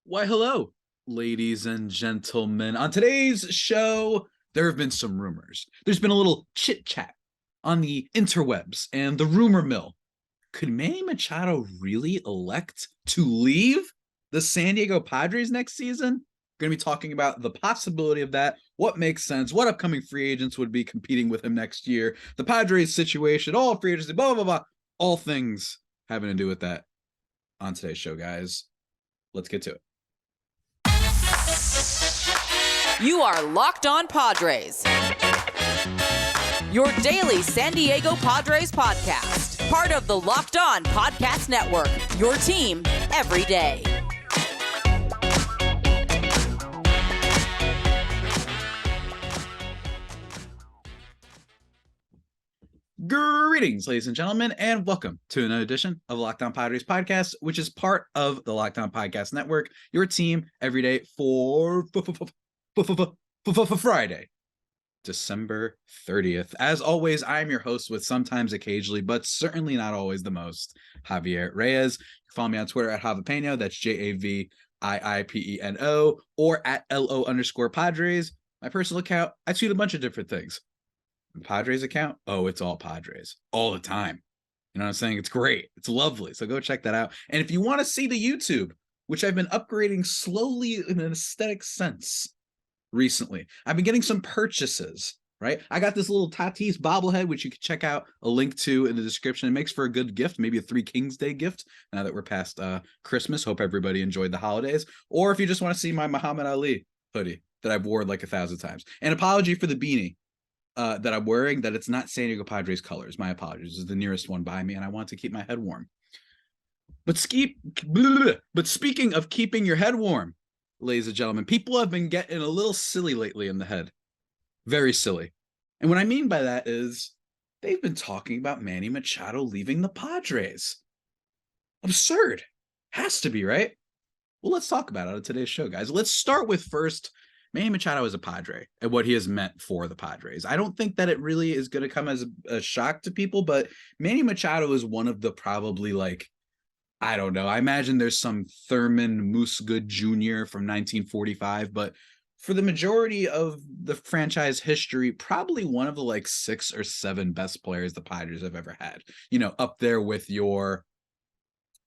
Why, hello, ladies and gentlemen. On today's show, there have been some rumors. There's been a little chit chat on the interwebs and the rumor mill. Could Manny Machado really elect to leave the San Diego Padres next season? We're going to be talking about the possibility of that, what makes sense, what upcoming free agents would be competing with him next year, the Padres situation, all free agency, blah, blah, blah, all things having to do with that on today's show, guys. Let's get to it. You are Locked On Padres, your daily San Diego Padres podcast, part of the Locked On Podcast Network, your team every day. Greetings, ladies and gentlemen, and welcome to another edition of Locked On Padres podcast, which is part of the Locked On Podcast Network, your team every day for Friday, December 30th. As always, I am your host with sometimes, occasionally, but certainly not always the most, Javier Reyes. Follow me on Twitter at Javipeno, that's JAVIIPENO, or at LO_Padres. My personal account, I tweet a bunch of different things. Padres account, oh, it's all Padres all the time. You know what I'm saying? It's great. It's lovely. So go check that out. And if you want to see the YouTube, which I've been upgrading slowly in an aesthetic sense recently, I've been getting some purchases, right? I got this little Tatis bobblehead, which you can check out a link to in the description. It makes for a good gift, maybe a Three Kings Day gift now that we're past Christmas. Hope everybody enjoyed the holidays. Or if you just want to see my Muhammad Ali hoodie that I've worn like 1,000 times. An apology for the beanie that I'm wearing, that it's not San Diego Padres colors. My apologies. This is the nearest one by me, and I want to keep my head warm. But speaking of keeping your head warm, ladies and gentlemen, people have been getting a little silly lately in the head. Very silly. And what I mean by that is they've been talking about Manny Machado leaving the Padres. Absurd. Has to be, right? Well, let's talk about it on today's show, guys. Let's start with first, Manny Machado is a Padre and what he has meant for the Padres. I don't think that it really is going to come as a shock to people, but Manny Machado is one of the probably I don't know. I imagine there's some Thurman Moosegood Jr. from 1945, but for the majority of the franchise history, probably one of the 6 or 7 best players the Padres have ever had. You know, up there with your,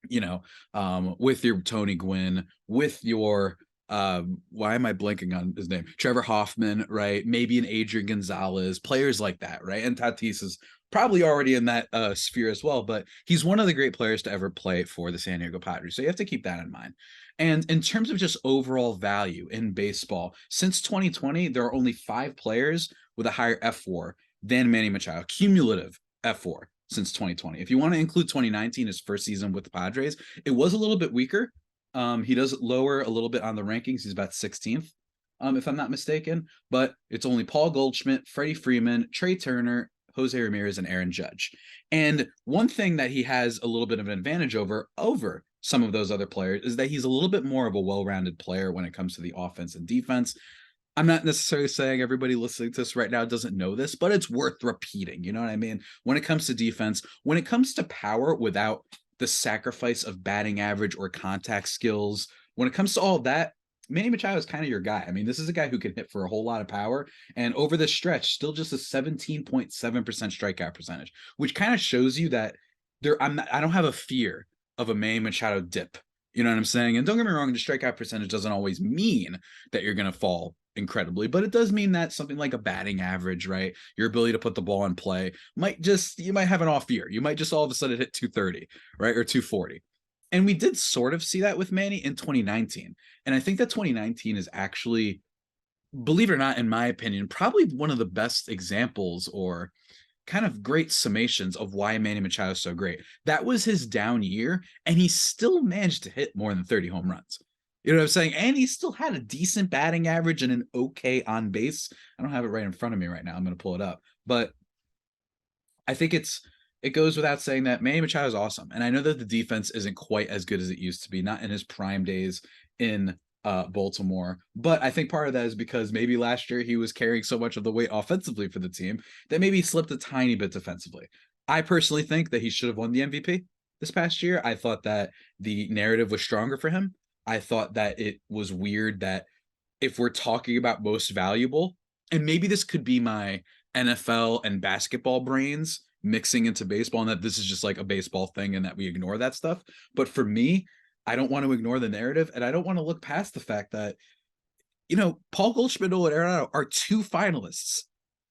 with your Tony Gwynn, with your why am I blanking on his name? Trevor Hoffman, right? Maybe an Adrian Gonzalez, players like that, right? And Tatis is probably already in that sphere as well, but he's one of the great players to ever play for the San Diego Padres. So you have to keep that in mind. And in terms of just overall value in baseball, since 2020, there are only 5 players with a higher F4 than Manny Machado, cumulative F4 since 2020. If you want to include 2019, his first season with the Padres, it was a little bit weaker. He does lower a little bit on the rankings. He's about 16th, if I'm not mistaken. But it's only Paul Goldschmidt, Freddie Freeman, Trey Turner, Jose Ramirez, and Aaron Judge. And one thing that he has a little bit of an advantage over some of those other players is that he's a little bit more of a well-rounded player when it comes to the offense and defense. I'm not necessarily saying everybody listening to this right now doesn't know this, but it's worth repeating. You know what I mean? When it comes to defense, when it comes to power without the sacrifice of batting average or contact skills, when it comes to all of that, Manny Machado is kind of your guy. I mean, this is a guy who can hit for a whole lot of power, and over this stretch, still just a 17.7% strikeout percentage, which kind of shows you that I don't have a fear of a Manny Machado dip. You know what I'm saying? And don't get me wrong, the strikeout percentage doesn't always mean that you're going to fall incredibly, but it does mean that something like a batting average, right? Your ability to put the ball in play you might have an off year. You might just all of a sudden hit 230, right? Or 240. And we did sort of see that with Manny in 2019. And I think that 2019 is actually, believe it or not, in my opinion, probably one of the best examples or kind of great summations of why Manny Machado is so great. That was his down year, and he still managed to hit more than 30 home runs. You know what I'm saying? And he still had a decent batting average and an okay on base. I don't have it right in front of me right now. I'm going to pull it up. But I think it goes without saying that Manny Machado is awesome. And I know that the defense isn't quite as good as it used to be, not in his prime days in Baltimore. But I think part of that is because maybe last year he was carrying so much of the weight offensively for the team that maybe he slipped a tiny bit defensively. I personally think that he should have won the MVP this past year. I thought that the narrative was stronger for him. I thought that it was weird that if we're talking about most valuable, and maybe this could be my NFL and basketball brains mixing into baseball, and that this is just like a baseball thing and that we ignore that stuff. But for me, I don't want to ignore the narrative, and I don't want to look past the fact that, Paul Goldschmidt and Arenado are two finalists.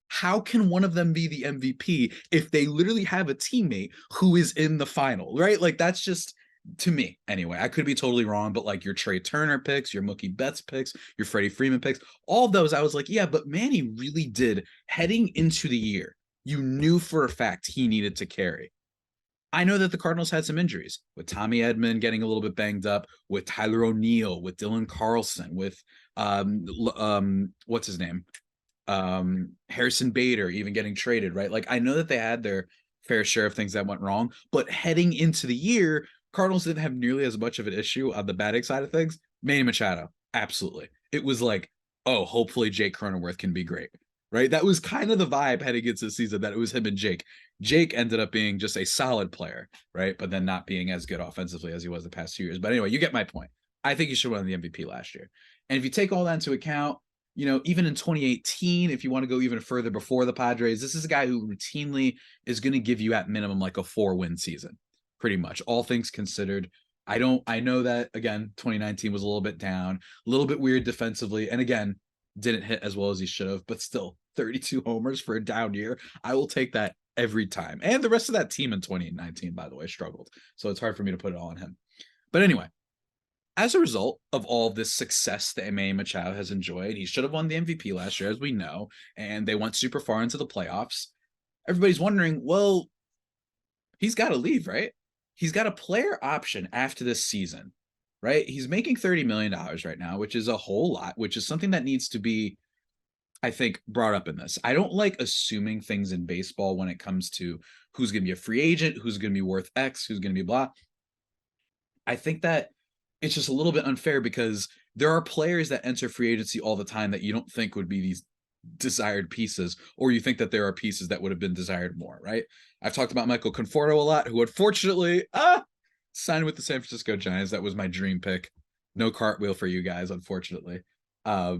How can one of them be the MVP if they literally have a teammate who is in the final, right? Like, that's just, to me anyway. I could be totally wrong, but like your Trey Turner picks, your Mookie Betts picks, your Freddie Freeman picks, all of those, I was like, yeah, but Manny really did, heading into the year, you knew for a fact he needed to carry. I know that the Cardinals had some injuries, with Tommy Edman getting a little bit banged up, with Tyler O'Neill, with Dylan Carlson, with what's his name? Harrison Bader even getting traded, right? Like, I know that they had their fair share of things that went wrong, but heading into the year, Cardinals didn't have nearly as much of an issue on the batting side of things. Manny Machado, absolutely. It was like, oh, hopefully Jake Cronenworth can be great, right? That was kind of the vibe heading into the season, that it was him and Jake. Jake ended up being just a solid player, right? But then not being as good offensively as he was the past 2 years. But anyway, you get my point. I think he should win the MVP last year. And if you take all that into account, even in 2018, if you want to go even further before the Padres, this is a guy who routinely is going to give you at minimum like a 4-win season, pretty much, all things considered. I know that, again, 2019 was a little bit down, a little bit weird defensively, and again, didn't hit as well as he should have, but still 32 homers for a down year. I will take that every time. And the rest of that team in 2019, by the way, struggled. So it's hard for me to put it all on him. But anyway, as a result of all of this success that Manny Machado has enjoyed, he should have won the MVP last year, as we know, and they went super far into the playoffs. Everybody's wondering, well, he's got to leave, right? He's got a player option after this season, right? He's making $30 million right now, which is a whole lot, which is something that needs to be, I think, brought up in this. I don't like assuming things in baseball when it comes to who's going to be a free agent, who's going to be worth X, who's going to be blah. I think that it's just a little bit unfair because there are players that enter free agency all the time that you don't think would be these desired pieces, or you think that there are pieces that would have been desired more, right? I've talked about Michael Conforto a lot, who unfortunately signed with the San Francisco Giants. That was my dream pick. No cartwheel for you guys, unfortunately. But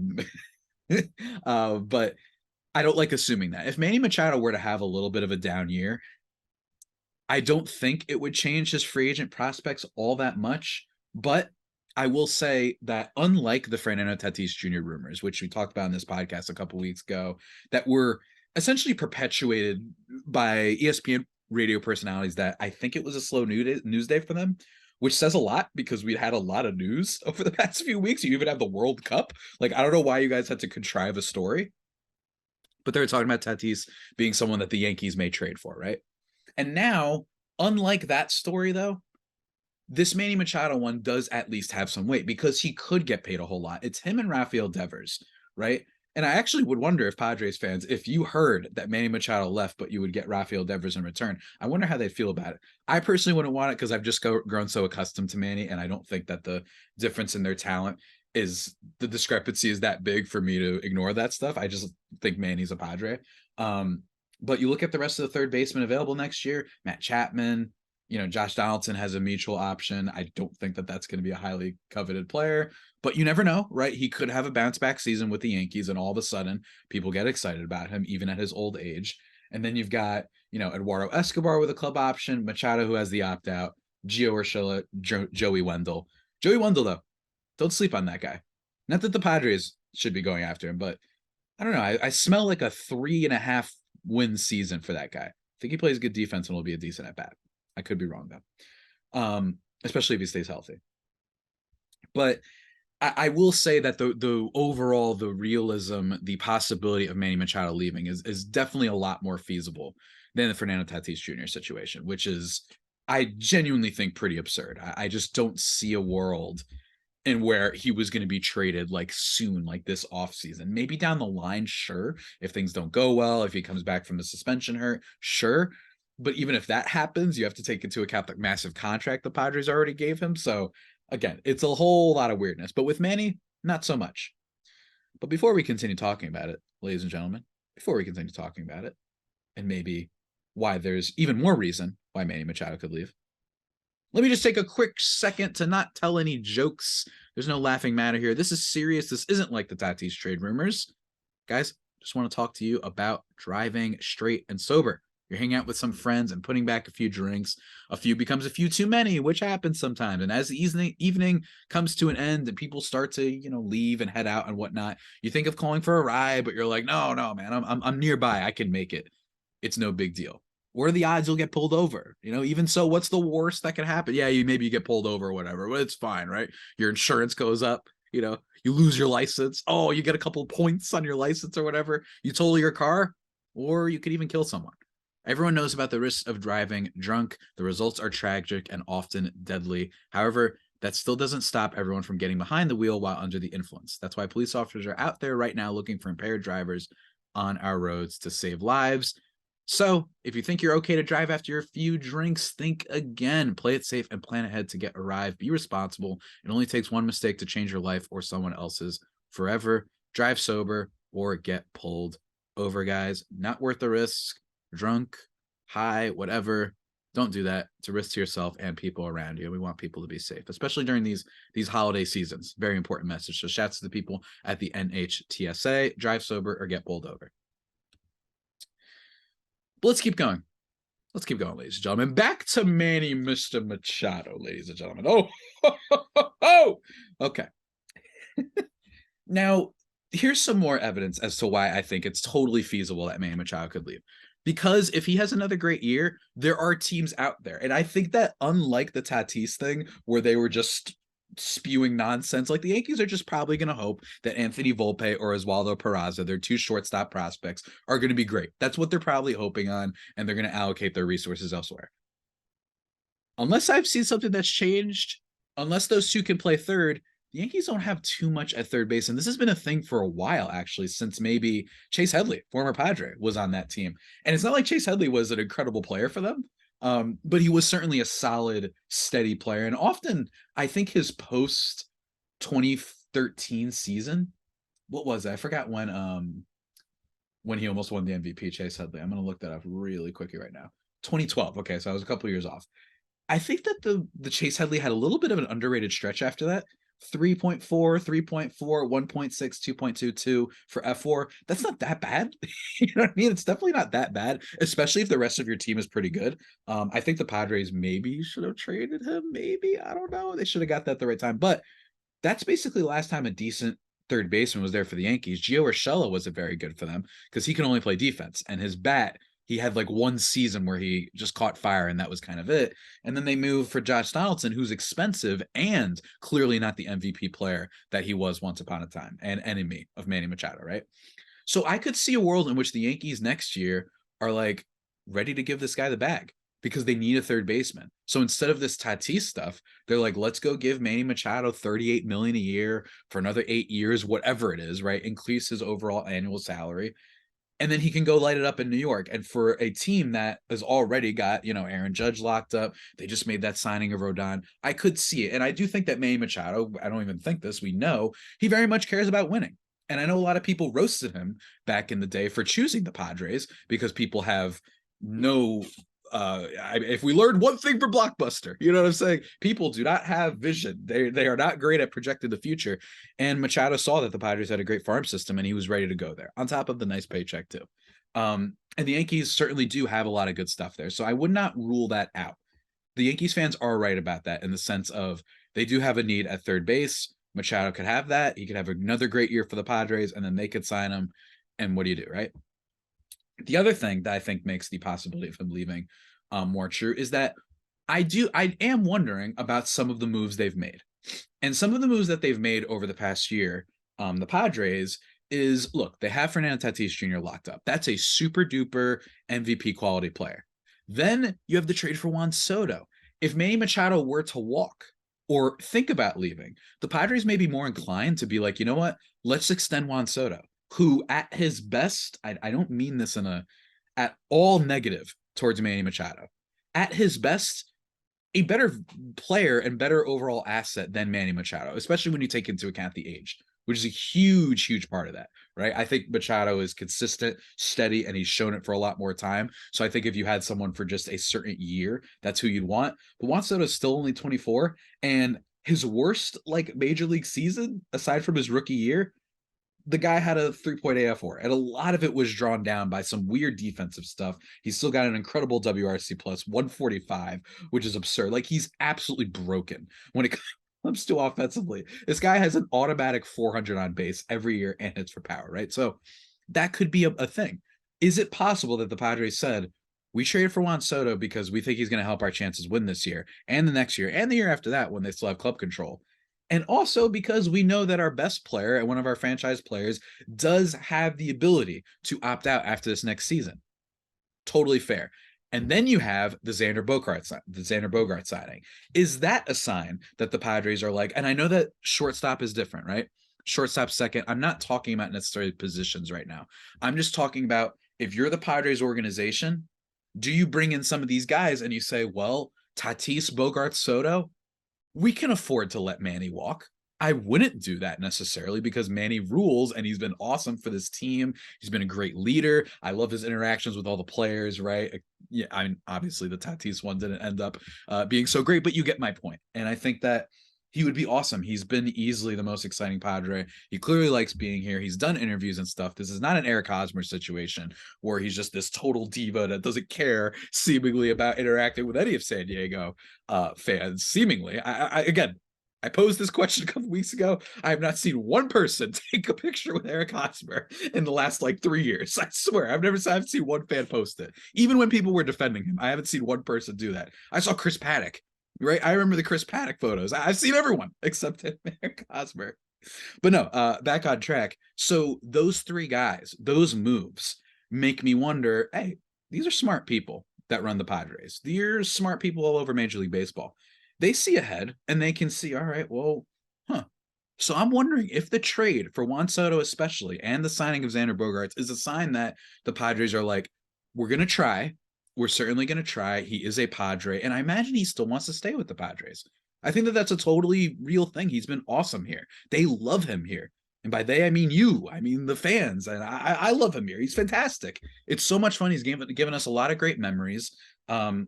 I don't like assuming that. If Manny Machado were to have a little bit of a down year, I don't think it would change his free agent prospects all that much. But I will say that unlike the Fernando Tatis Jr. rumors, which we talked about in this podcast a couple weeks ago, that were essentially perpetuated by ESPN radio personalities, that I think it was a slow news day for them, which says a lot because we had a lot of news over the past few weeks. You even have the World Cup. Like, I don't know why you guys had to contrive a story, but they were talking about Tatis being someone that the Yankees may trade for, right? And now, unlike that story, though, this Manny Machado one does at least have some weight because he could get paid a whole lot. It's him and Rafael Devers, right? And I actually would wonder, if Padres fans, if you heard that Manny Machado left, but you would get Rafael Devers in return, I wonder how they'd feel about it. I personally wouldn't want it because I've just grown so accustomed to Manny, and I don't think that the difference in their talent is, the discrepancy is that big for me to ignore that stuff. I just think Manny's a Padre. But you look at the rest of the third baseman available next year, Matt Chapman, Josh Donaldson has a mutual option. I don't think that that's going to be a highly coveted player, but you never know, right? He could have a bounce back season with the Yankees, and all of a sudden people get excited about him, even at his old age. And then you've got, Eduardo Escobar with a club option, Machado, who has the opt out, Gio Urshela, Joey Wendell. Joey Wendell, though, don't sleep on that guy. Not that the Padres should be going after him, but I don't know. I smell like a 3.5 win season for that guy. I think he plays good defense and will be a decent at bat. I could be wrong though, especially if he stays healthy. But I will say that the overall, the realism, the possibility of Manny Machado leaving is definitely a lot more feasible than the Fernando Tatis Jr. situation, which is, I genuinely think, pretty absurd. I just don't see a world in where he was going to be traded like soon, like this offseason. Maybe down the line, sure, if things don't go well, if he comes back from the suspension hurt, sure. But even if that happens, you have to take into account the massive contract the Padres already gave him. So again, it's a whole lot of weirdness. But with Manny, not so much. But before we continue talking about it, ladies and gentlemen, and maybe why there's even more reason why Manny Machado could leave, Let me just take a quick second to not tell any jokes. There's no laughing matter here. This is serious. This isn't like the Tatis trade rumors. Guys, just want to talk to you about driving straight and sober. You're hanging out with some friends and putting back a few drinks. A few becomes a few too many, which happens sometimes. And as the evening comes to an end and people start to, leave and head out and whatnot, you think of calling for a ride, but you're like, no, man, I'm nearby. I can make it. It's no big deal. What are the odds you'll get pulled over? Even so, what's the worst that could happen? Yeah, maybe you get pulled over or whatever, but it's fine, right? Your insurance goes up, you lose your license. Oh, you get a couple points on your license or whatever. You total your car, or you could even kill someone. Everyone knows about the risks of driving drunk. The results are tragic and often deadly. However, that still doesn't stop everyone from getting behind the wheel while under the influence. That's why police officers are out there right now looking for impaired drivers on our roads to save lives. So if you think you're okay to drive after a few drinks, think again. Play it safe and plan ahead to get arrived. Be responsible. It only takes one mistake to change your life or someone else's forever. Drive sober or get pulled over, guys. Not worth the risk. Drunk, high, whatever. Don't do that. It's a risk to yourself and people around you. We want people to be safe, especially during these holiday seasons. Very important message. So shouts to the people at the NHTSA. Drive sober or get pulled over. But let's keep going. Ladies and gentlemen. Back to Manny Machado, ladies and gentlemen. Oh, okay. Now, here's some more evidence as to why I think it's totally feasible that Manny Machado could leave. Because if he has another great year, there are teams out there. And I think that unlike the Tatis thing, where they were just spewing nonsense, like the Yankees are just probably going to hope that Anthony Volpe or Oswaldo Peraza, their two shortstop prospects, are going to be great. That's what they're probably hoping on, and they're going to allocate their resources elsewhere. Unless I've seen something that's changed, unless those two can play third, the Yankees don't have too much at third base. And this has been a thing for a while, actually, since maybe Chase Headley, former Padre, was on that team. And it's not like Chase Headley was an incredible player for them. But he was certainly a solid, steady player. And often, I think his post 2013 season, what was it? I forgot when he almost won the MVP, Chase Headley. I'm going to look that up really quickly right now. 2012. Okay, so I was a couple of years off. I think that the Chase Headley had a little bit of an underrated stretch after that. 3.4, 3.4, 1.6, 2.22 for F4. That's not that bad. You know what I mean? It's definitely not that bad, especially if the rest of your team is pretty good. I think the Padres maybe should have traded him. Maybe. I don't know. They should have got that at the right time. But that's basically the last time a decent third baseman was there for the Yankees. Gio Urshela wasn't very good for them because he can only play defense. And his bat, he had like one season where he just caught fire and that was kind of it. And then they moved for Josh Donaldson, who's expensive and clearly not the MVP player that he was once upon a time, and enemy of Manny Machado, right? So I could see a world in which the Yankees next year are like ready to give this guy the bag because they need a third baseman. So instead of this Tatis stuff, they're like, let's go give Manny Machado $38 million a year for another 8 years, whatever it is, right? Increase his overall annual salary. And then he can go light it up in New York. And for a team that has already got, Aaron Judge locked up, they just made that signing of Rodon. I could see it. And I do think that Manny Machado, I don't even think this, we know, he very much cares about winning. And I know a lot of people roasted him back in the day for choosing the Padres because people have no if we learned one thing for Blockbuster, you know what I'm saying? People do not have vision. They are not great at projecting the future. And Machado saw that the Padres had a great farm system and he was ready to go there on top of the nice paycheck too. And the Yankees certainly do have a lot of good stuff there. So I would not rule that out. The Yankees fans are right about that in the sense of they do have a need at third base. Machado could have that. He could have another great year for the Padres and then they could sign him. And what do you do, right? The other thing that I think makes the possibility of him leaving more true is that I am wondering about some of the moves they've made. And some of the moves that they've made over the past year, the Padres, is, look, they have Fernando Tatis Jr. locked up. That's a super duper MVP quality player. Then you have the trade for Juan Soto. If Manny Machado were to walk or think about leaving, the Padres may be more inclined to be like, you know what, let's extend Juan Soto, who at his best, I don't mean this at all negative towards Manny Machado. At his best, a better player and better overall asset than Manny Machado, especially when you take into account the age. which is a huge, huge part of that, right? I think Machado is consistent, steady, and he's shown it for a lot more time. So I think if you had someone for just a certain year, that's who you'd want. But Juan Soto is still only 24, and his worst like major league season, aside from his rookie year, the guy had a 3.8 AF4, and a lot of it was drawn down by some weird defensive stuff. He's still got an incredible WRC plus 145, which is absurd. Like, he's absolutely broken when it comes to offensively. This guy has an automatic 400 on base every year and hits for power, right? So that could be a thing. Is it possible that the Padres said, we traded for Juan Soto because we think he's going to help our chances win this year and the next year and the year after that when they still have club control? And also because we know that our best player and one of our franchise players does have the ability to opt out after this next season. Totally fair. And then you have the Xander Bogaerts signing. Is that a sign that the Padres are like, and I know that shortstop is different, right? Shortstop second. I'm not talking about necessarily positions right now. I'm just talking about, if you're the Padres organization, do you bring in some of these guys and you say, well, Tatis, Bogaerts, Soto, we can afford to let Manny walk. I wouldn't do that necessarily because Manny rules and he's been awesome for this team. He's been a great leader. I love his interactions with all the players, right? Yeah, I mean, obviously the Tatis one didn't end up being so great, but you get my point. And I think that he would be awesome. He's been easily the most exciting Padre. He clearly likes being here. He's done interviews and stuff. This is not an Eric Hosmer situation where he's just this total diva that doesn't care seemingly about interacting with any of San Diego fans. Seemingly, I posed this question a couple weeks ago. I have not seen one person take a picture with Eric Hosmer in the last like 3 years. I swear, I've seen one fan post it. Even when people were defending him, I haven't seen one person do that. I saw Chris Paddock, right? I remember the Chris Paddock photos. I've seen everyone except Eric Hosmer. But no, back on track. So those three guys, those moves make me wonder, hey, these are smart people that run the Padres. They're smart people all over Major League Baseball. They see ahead and they can see, all right, well, So I'm wondering if the trade for Juan Soto especially and the signing of Xander Bogaerts is a sign that the Padres are like, we're going to try. We're certainly going to try. He is a Padre. And I imagine he still wants to stay with the Padres. I think that that's a totally real thing. He's been awesome here. They love him here. And by they, I mean you. I mean the fans. And I love him here. He's fantastic. It's so much fun. He's given us a lot of great memories. And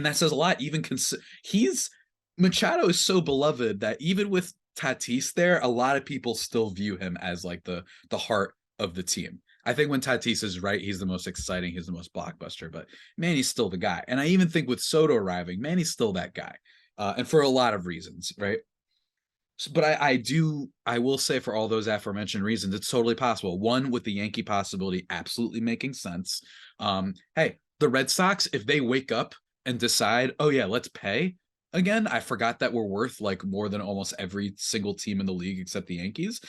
that says a lot. Machado is so beloved that even with Tatis there, a lot of people still view him as like the heart of the team. I think when Tatis is right, he's the most exciting, he's the most blockbuster, but Manny's still the guy. And I even think with Soto arriving, Manny's still that guy. And for a lot of reasons, right? But I will say for all those aforementioned reasons, it's totally possible. One, with the Yankee possibility absolutely making sense. Hey, the Red Sox, if they wake up and decide, oh yeah, let's pay again, I forgot that we're worth like more than almost every single team in the league except the Yankees.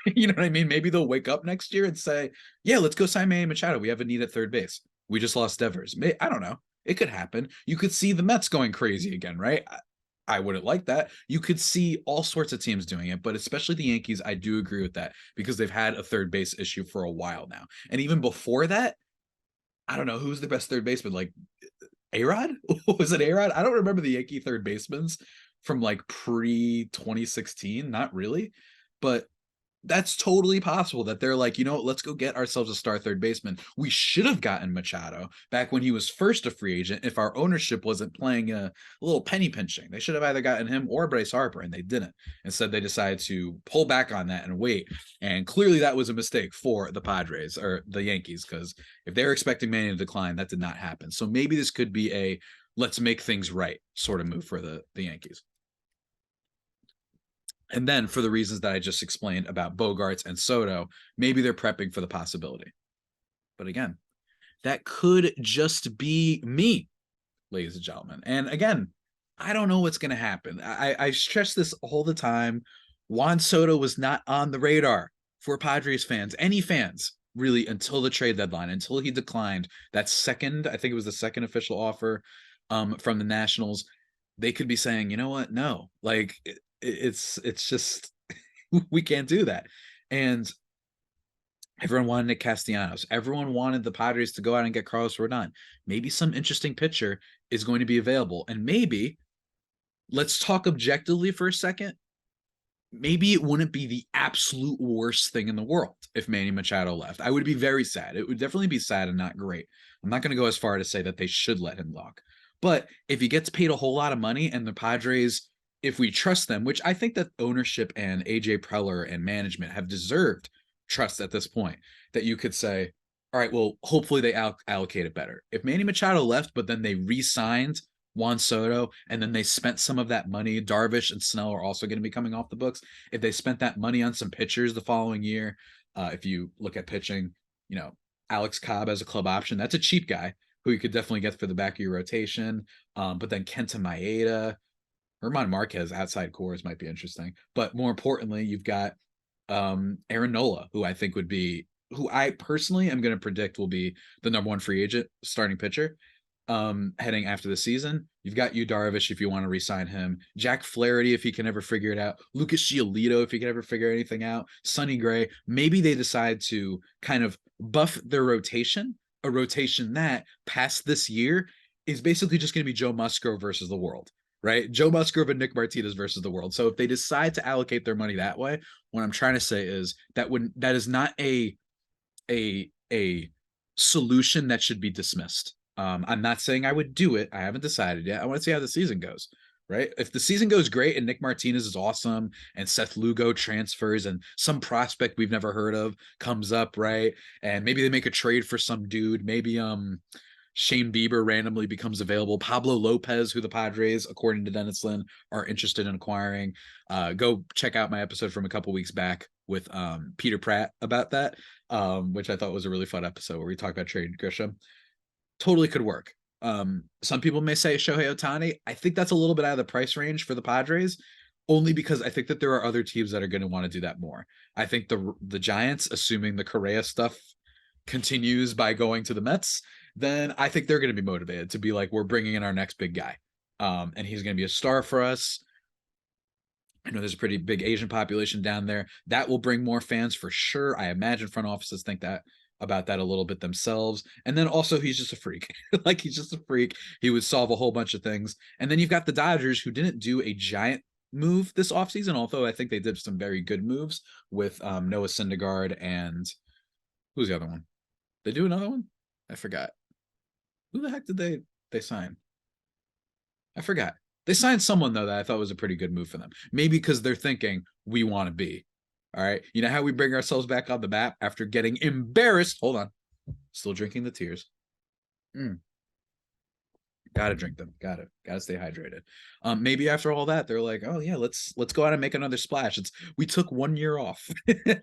You know what I mean? Maybe they'll wake up next year and say, yeah, let's go sign Manny Machado. We have a need at third base. We just lost Devers. I don't know. It could happen. You could see the Mets going crazy again, right? I wouldn't like that. You could see all sorts of teams doing it, but especially the Yankees, I do agree with that because they've had a third base issue for a while now. And even before that, I don't know who's the best third baseman, like A-Rod? Was it A-Rod? I don't remember the Yankee third basemans from like pre-2016. Not really. But that's totally possible that they're like, you know what, let's go get ourselves a star third baseman. We should have gotten Machado back when he was first a free agent if our ownership wasn't playing a little penny pinching. They should have either gotten him or Bryce Harper, and they didn't. Instead, they decided to pull back on that and wait. And clearly that was a mistake for the Padres or the Yankees, because if they were expecting Manny to decline, that did not happen. So maybe this could be a let's make things right sort of move for the Yankees. And then for the reasons that I just explained about Bogaerts and Soto, maybe they're prepping for the possibility. But again, that could just be me, ladies and gentlemen. And again, I don't know what's going to happen. I stress this all the time. Juan Soto was not on the radar for Padres fans, any fans, really, until the trade deadline, until he declined that second, I think it was the second official offer from the Nationals. They could be saying, you know what? No, like it's just we can't do that. And everyone wanted Nick Castellanos. Everyone wanted the Padres to go out and get Carlos Rodon. Maybe some interesting pitcher is going to be available. And maybe, let's talk objectively for a second, maybe it wouldn't be the absolute worst thing in the world if Manny Machado left. I would be very sad. It would definitely be sad and not great. I'm not going to go as far to say that they should let him walk. But if he gets paid a whole lot of money and the Padres, if we trust them, which I think that ownership and AJ Preller and management have deserved trust at this point, that you could say, all right, well, hopefully they allocate it better. If Manny Machado left, but then they re-signed Juan Soto, and then they spent some of that money. Darvish and Snell are also going to be coming off the books. If they spent that money on some pitchers the following year, if you look at pitching, Alex Cobb as a club option, that's a cheap guy who you could definitely get for the back of your rotation. But then Kenta Maeda, Herman Marquez outside cores might be interesting. But more importantly, you've got Aaron Nola, who I think who I personally am going to predict will be the number one free agent starting pitcher heading after the season. You've got Yu Darvish if you want to re-sign him, Jack Flaherty if he can ever figure it out, Lucas Giolito if he can ever figure anything out, Sonny Gray. Maybe they decide to kind of buff their rotation, a rotation that past this year is basically just going to be Joe Musgrove versus the world, right? Joe Musgrove and Nick Martinez versus the world. So if they decide to allocate their money that way, what I'm trying to say is that that is not a solution that should be dismissed. I'm not saying I would do it. I haven't decided yet. I want to see how the season goes, right? If the season goes great and Nick Martinez is awesome and Seth Lugo transfers and some prospect we've never heard of comes up, right? And maybe they make a trade for some dude. Maybe Shane Bieber randomly becomes available. Pablo Lopez, who the Padres, according to Dennis Lin, are interested in acquiring. Go check out my episode from a couple weeks back with Peter Pratt about that, which I thought was a really fun episode where we talked about trading Grisham. Totally could work. Some people may say Shohei Ohtani. I think that's a little bit out of the price range for the Padres, only because I think that there are other teams that are going to want to do that more. I think the Giants, assuming the Correa stuff continues by going to the Mets, then I think they're going to be motivated to be like, we're bringing in our next big guy. And he's going to be a star for us. I know there's a pretty big Asian population down there. That will bring more fans for sure. I imagine front offices think that about that a little bit themselves. And then also he's just a freak. Like he's just a freak. He would solve a whole bunch of things. And then you've got the Dodgers, who didn't do a giant move this offseason, although I think they did some very good moves with Noah Syndergaard and who's the other one? They do another one? I forgot. Who the heck did they sign? I forgot. They signed someone, though, that I thought was a pretty good move for them. Maybe because they're thinking, we want to be. All right. You know how we bring ourselves back on the map after getting embarrassed? Hold on. Still drinking the tears. Gotta drink them. Gotta stay hydrated. Maybe after all that, they're like, oh yeah, let's go out and make another splash. We took 1 year off.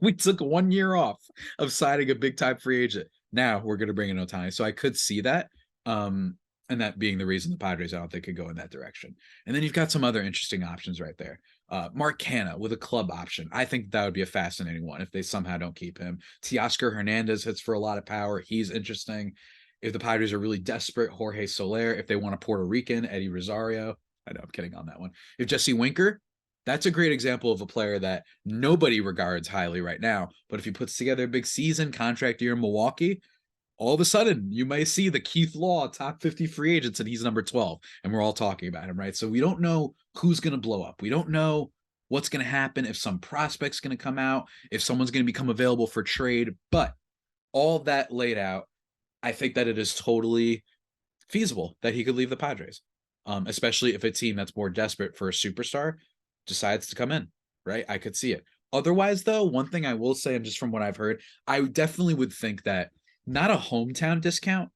We took 1 year off of signing a big time free agent. Now we're gonna bring in Ohtani. So I could see that. And that being the reason the Padres, I don't think, could go in that direction. And then you've got some other interesting options right there. Mark Canha with a club option. I think that would be a fascinating one if they somehow don't keep him. Teoscar Hernandez hits for a lot of power. He's interesting. If the Padres are really desperate, Jorge Soler. If they want a Puerto Rican, Eddie Rosario. I know, I'm kidding on that one. If Jesse Winker, that's a great example of a player that nobody regards highly right now. But if he puts together a big season, contract year in Milwaukee, all of a sudden you may see the Keith Law top 50 free agents and he's number 12 and we're all talking about him, right? So we don't know who's going to blow up. We don't know what's going to happen, if some prospect's going to come out, if someone's going to become available for trade. But all that laid out, I think that it is totally feasible that he could leave the Padres, especially if a team that's more desperate for a superstar decides to come in, right? I could see it. Otherwise, though, one thing I will say, and just from what I've heard, I definitely would think that not a hometown discount,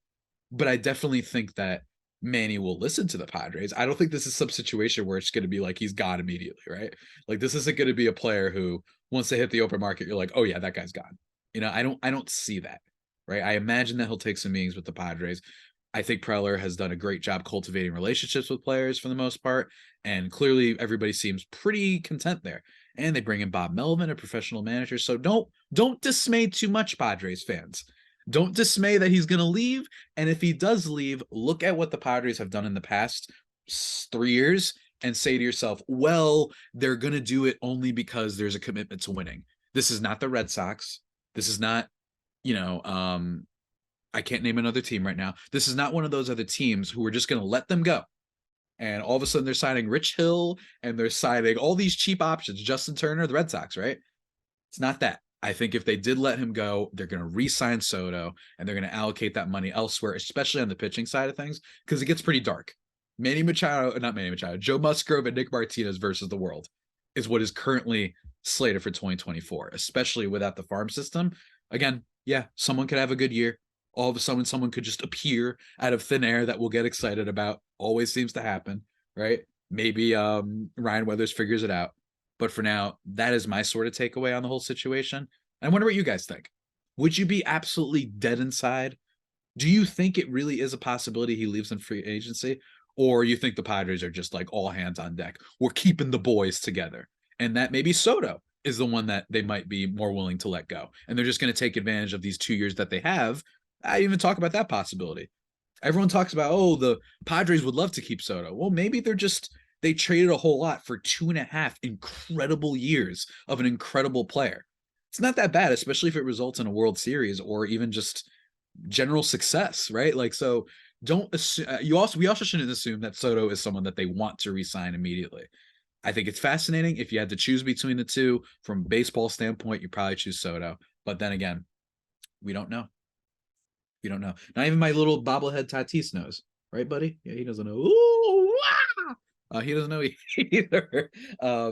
but I definitely think that Manny will listen to the Padres. I don't think this is some situation where it's going to be like he's gone immediately, right? Like this isn't going to be a player who, once they hit the open market, you're like, oh yeah, that guy's gone. I don't see that, right? I imagine that he'll take some meetings with the Padres. I think Preller has done a great job cultivating relationships with players for the most part, and clearly everybody seems pretty content there. And they bring in Bob Melvin, a professional manager. So don't dismay too much, Padres fans. Don't dismay that he's going to leave. And if he does leave, look at what the Padres have done in the past 3 years and say to yourself, well, they're going to do it only because there's a commitment to winning. This is not the Red Sox. This is not, I can't name another team right now. This is not one of those other teams who are just going to let them go And all of a sudden they're signing Rich Hill and they're signing all these cheap options. Justin Turner, the Red Sox, right? It's not that. I think if they did let him go, they're going to re-sign Soto and they're going to allocate that money elsewhere, especially on the pitching side of things, because it gets pretty dark. Not Manny Machado, Joe Musgrove and Nick Martinez versus the world is what is currently slated for 2024, especially without the farm system. Again, yeah, someone could have a good year. All of a sudden, someone could just appear out of thin air that we'll get excited about. Always seems to happen, right? Maybe Ryan Weathers figures it out. But for now, that is my sort of takeaway on the whole situation. I wonder what you guys think. Would you be absolutely dead inside? Do you think it really is a possibility he leaves in free agency? Or you think the Padres are just like all hands on deck? We're keeping the boys together. And that maybe Soto is the one that they might be more willing to let go. And they're just going to take advantage of these 2 years that they have. I even talk about that possibility. Everyone talks about, oh, the Padres would love to keep Soto. Well, maybe they traded a whole lot for 2.5 incredible years of an incredible player. It's not that bad, especially if it results in a World Series or even just general success, right? Like, so don't assume, we also shouldn't assume that Soto is someone that they want to re-sign immediately. I think it's fascinating. If you had to choose between the two from a baseball standpoint, you probably choose Soto. But then again, we don't know. We don't know. Not even my little bobblehead Tatis knows, right, buddy? Yeah, he doesn't know. Ooh, wow! He doesn't know either.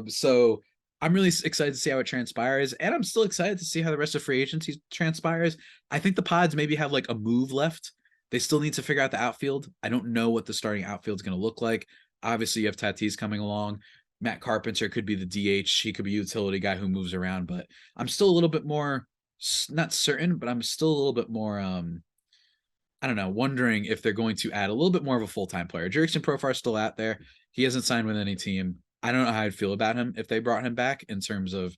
So I'm really excited to see how it transpires, and I'm still excited to see how the rest of free agency transpires. I think the Pods maybe have like a move left. They still need to figure out the outfield. I don't know what the starting outfield is going to look like. Obviously, you have Tatis coming along. Matt Carpenter could be the DH. He could be a utility guy who moves around, but I'm still a little bit more, not certain, but I'm still a little bit more, I don't know, wondering if they're going to add a little bit more of a full-time player. Jurickson Profar is still out there. He hasn't signed with any team. I don't know how I'd feel about him if they brought him back in terms of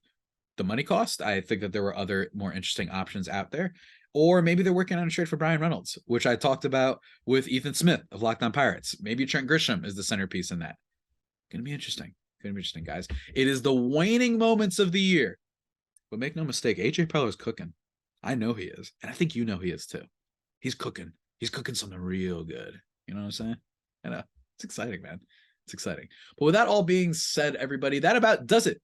the money cost. I think that there were other more interesting options out there. Or maybe they're working on a trade for Brian Reynolds, which I talked about with Ethan Smith of Locked On Pirates. Maybe Trent Grisham is the centerpiece in that. Going to be interesting. Going to be interesting, guys. It is the waning moments of the year. But make no mistake, AJ Preller is cooking. I know he is. And I think you know he is too. He's cooking. He's cooking something real good. You know what I'm saying? I know. It's exciting, man. It's exciting. But with that all being said, everybody, that about does it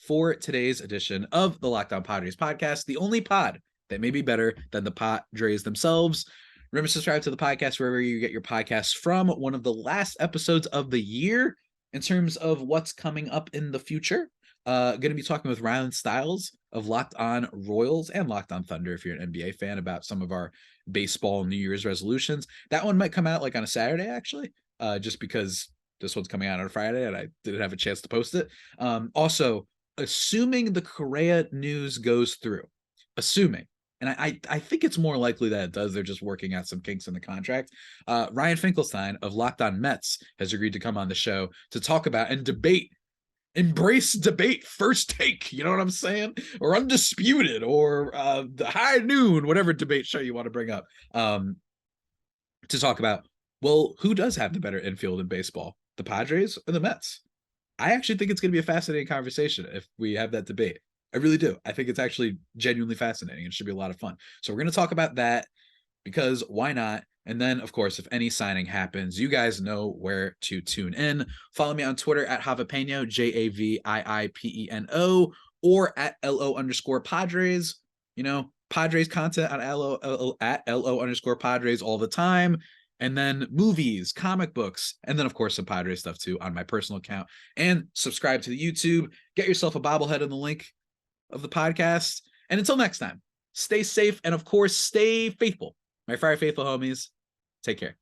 for today's edition of the Locked On Padres podcast, the only pod that may be better than the Padres themselves. Remember to subscribe to the podcast wherever you get your podcasts from. One of the last episodes of the year in terms of what's coming up in the future. Going to be talking with Ryan Stiles of Locked On Royals and Locked On Thunder if you're an NBA fan about some of our baseball New Year's resolutions. That one might come out like on a Saturday, actually, just because this one's coming out on a Friday and I didn't have a chance to post it. Also, assuming the Correa news goes through, and I think it's more likely that it does. They're just working out some kinks in the contract. Ryan Finkelstein of Locked On Mets has agreed to come on the show to talk about and embrace debate, first take, you know what I'm saying? Or Undisputed, or the High Noon, whatever debate show you want to bring up, to talk about, well, who does have the better infield in baseball, the Padres or the Mets? I actually think it's going to be a fascinating conversation if we have that debate. I really do. I think it's actually genuinely fascinating. It should be a lot of fun. So we're going to talk about that because why not? And then, of course, if any signing happens, you guys know where to tune in. Follow me on Twitter at Javipeno, JAVIIPENO, or at LO_Padres. You know, Padres content on at LO_Padres all the time. And then movies, comic books, and then, of course, some Padres stuff, too, on my personal account. And subscribe to the YouTube. Get yourself a bobblehead in the link of the podcast. And until next time, stay safe and, of course, stay faithful. My Fire Faithful homies, take care.